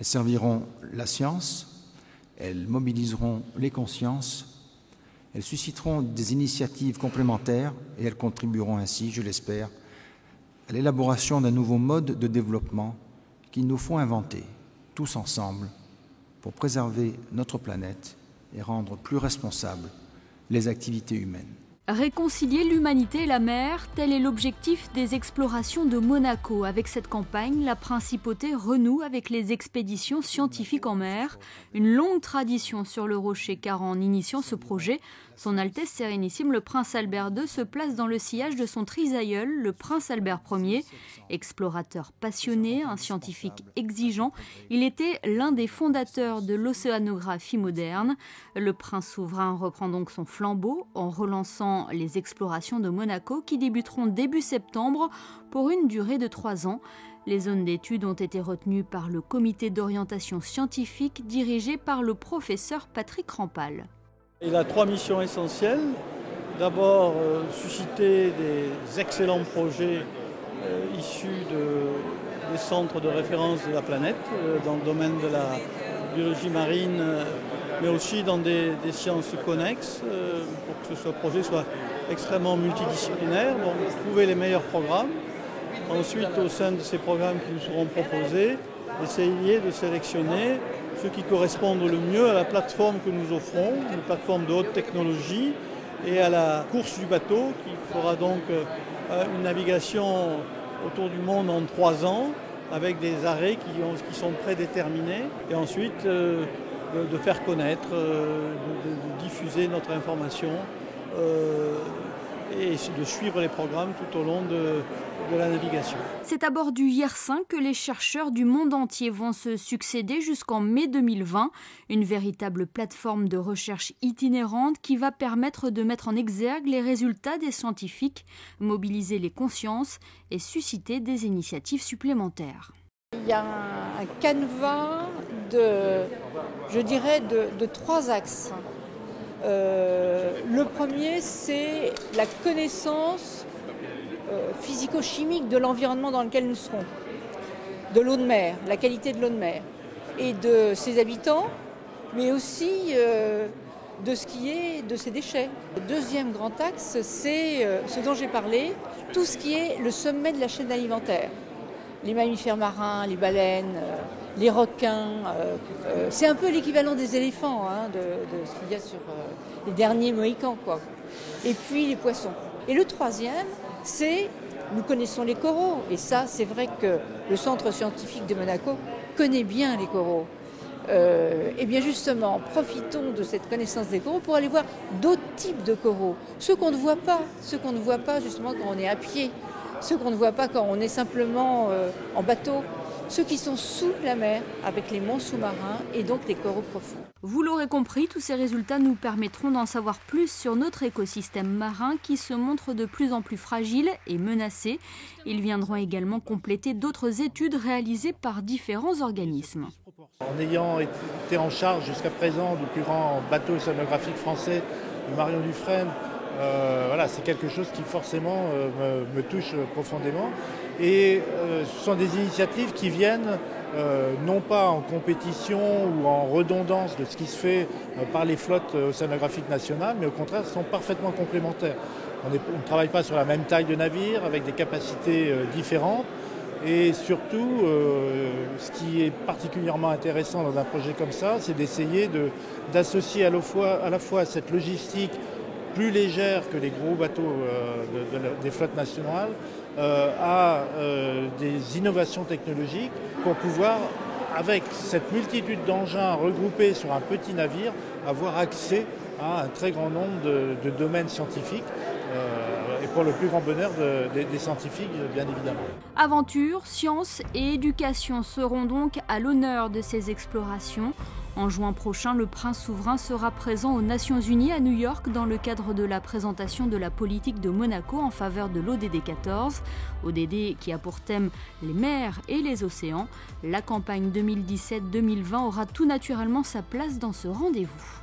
Elles serviront la science, elles mobiliseront les consciences, elles susciteront des initiatives complémentaires et elles contribueront ainsi, je l'espère, à l'élaboration d'un nouveau mode de développement qu'il nous faut inventer, tous ensemble, pour préserver notre planète et rendre plus responsables les activités humaines. Réconcilier l'humanité et la mer, tel est l'objectif des explorations de Monaco. Avec cette campagne, la principauté renoue avec les expéditions scientifiques en mer. Une longue tradition sur le rocher, car en initiant ce projet, Son Altesse Sérénissime le Prince Albert II se place dans le sillage de son trisaïeul, le Prince Albert Ier. Explorateur passionné, un scientifique exigeant, il était l'un des fondateurs de l'océanographie moderne. Le prince souverain reprend donc son flambeau en relançant les explorations de Monaco qui débuteront début septembre pour une durée de 3 ans. Les zones d'études ont été retenues par le comité d'orientation scientifique dirigé par le professeur Patrick Rampal. Il a 3 missions essentielles. D'abord, susciter des excellents projets issus des centres de référence de la planète, dans le domaine de la biologie marine, mais aussi dans des sciences connexes, pour que ce projet soit extrêmement multidisciplinaire. Donc, trouver les meilleurs programmes. Ensuite, au sein de ces programmes qui nous seront proposés, essayer de sélectionner ceux qui correspondent le mieux à la plateforme que nous offrons, une plateforme de haute technologie, et à la course du bateau qui fera donc une navigation autour du monde en 3 ans avec des arrêts qui sont prédéterminés, et ensuite de faire connaître, de diffuser notre information et de suivre les programmes tout au long de la navigation. C'est à bord du Yersin que les chercheurs du monde entier vont se succéder jusqu'en mai 2020. Une véritable plateforme de recherche itinérante qui va permettre de mettre en exergue les résultats des scientifiques, mobiliser les consciences et susciter des initiatives supplémentaires. Il y a un canevas de 3 axes. Le premier, c'est la connaissance physico-chimique de l'environnement dans lequel nous serons, de l'eau de mer, la qualité de l'eau de mer et de ses habitants, mais aussi de ce qui est de ses déchets. Le deuxième grand axe, c'est ce dont j'ai parlé, tout ce qui est le sommet de la chaîne alimentaire. Les mammifères marins, les baleines, les requins, c'est un peu l'équivalent des éléphants, de ce qu'il y a sur les derniers Mohicans, quoi. Et puis les poissons. Et le troisième, c'est, nous connaissons les coraux, et ça c'est vrai que le centre scientifique de Monaco connaît bien les coraux. Et bien justement, profitons de cette connaissance des coraux pour aller voir d'autres types de coraux, ceux qu'on ne voit pas justement quand on est à pied, ceux qu'on ne voit pas quand on est simplement en bateau, ceux qui sont sous la mer avec les monts sous-marins et donc les coraux profonds. Vous l'aurez compris, tous ces résultats nous permettront d'en savoir plus sur notre écosystème marin qui se montre de plus en plus fragile et menacé. Ils viendront également compléter d'autres études réalisées par différents organismes. En ayant été en charge jusqu'à présent du plus grand bateau océanographique français, le Marion Dufresne, c'est quelque chose qui forcément me touche profondément. Et ce sont des initiatives qui viennent non pas en compétition ou en redondance de ce qui se fait par les flottes océanographiques nationales, mais au contraire sont parfaitement complémentaires. On ne travaille pas sur la même taille de navire, avec des capacités différentes. Et surtout, ce qui est particulièrement intéressant dans un projet comme ça, c'est d'essayer d'associer à la fois cette logistique plus légère que les gros bateaux des flottes nationales à des innovations technologiques pour pouvoir, avec cette multitude d'engins regroupés sur un petit navire, avoir accès à un très grand nombre de domaines scientifiques et pour le plus grand bonheur des scientifiques, bien évidemment. Aventure, science et éducation seront donc à l'honneur de ces explorations. En juin prochain, le prince souverain sera présent aux Nations Unies à New York dans le cadre de la présentation de la politique de Monaco en faveur de l'ODD 14. ODD qui a pour thème les mers et les océans. La campagne 2017-2020 aura tout naturellement sa place dans ce rendez-vous.